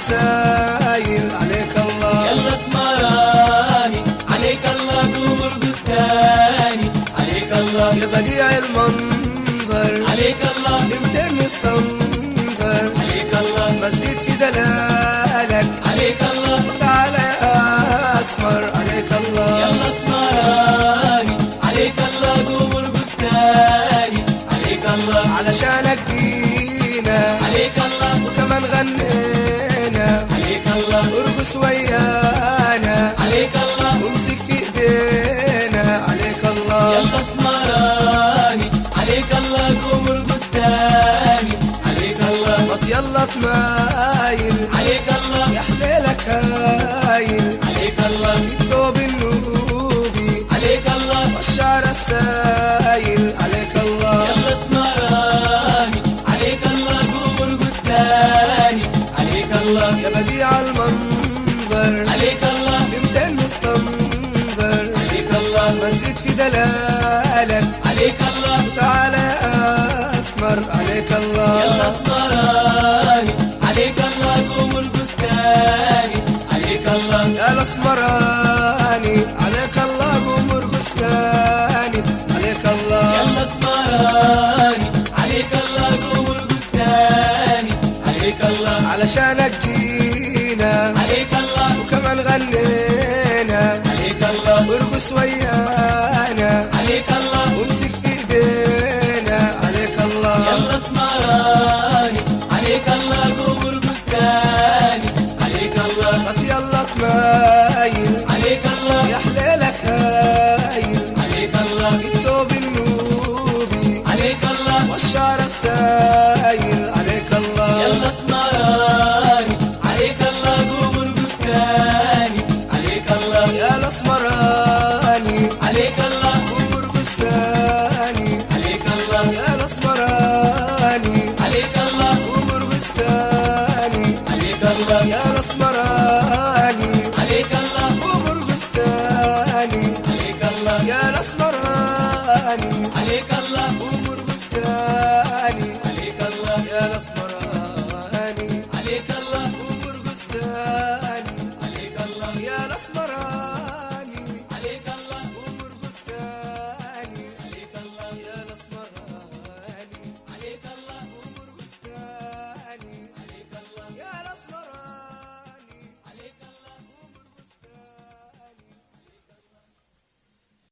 السايل عليك الله. يلا اسمراني عليك الله دور بستاني عليك الله. يا بديع المنظر عليك الله. انت المستنظر عليك الله. ما تزيد في دلالك عليك الله. تعالى يا اسمر عليك الله. يلا اسمراني عليك الله دور بستاني عليك الله. علشانك جينا عليك الله. وكمان غنينا عليك الله. ارقص ويانا عليك الله. وامسك في ايدينا عليك الله. يلا اسمراني عليك الله دور بستاني عليك الله. مط يلا تمايل عليك الله. يا حليلك هايل عليك الله. في الثوب النوبي عليك الله. والشعر السايل عليك الله. يلا اسمراني عليك الله دور بستاني عليك الله. يا بديع المنظر عليك الله. انت المستنظر عليك الله. ما تزيد في دلالك عليك الله. تعالى يا اسمر عليك الله. يلا اسمراني عليك الله دور بستاني عليك الله. يا الاسمراني عليك الله قمر قساني عليك الله. يلا اسمراني عليك الله دور بستاني عليك الله. علشانك جينا عليك الله. وكمان غنينا عليك الله. وارقص ويانا عليك الله. وامسك في ايدينا عليك الله. يلا اسمراني عليك الله دور بستاني عليك الله. مط يلا تمايل عليك الله. يا حليلك هايل عليك الله. في الثوب النوبي عليك الله. والشعر السايل عليك الله. يلا اسمراني عليك الله دور بستاني عليك الله. يا الاسمراني عليك الله. قمر قساني عليك الله. يا الاسمراني عليك الله. قمر قساني عليك الله. يا الاسمراني عليك الله. قمر قساني عليك الله. يا الاسمراني عليك الله. قمر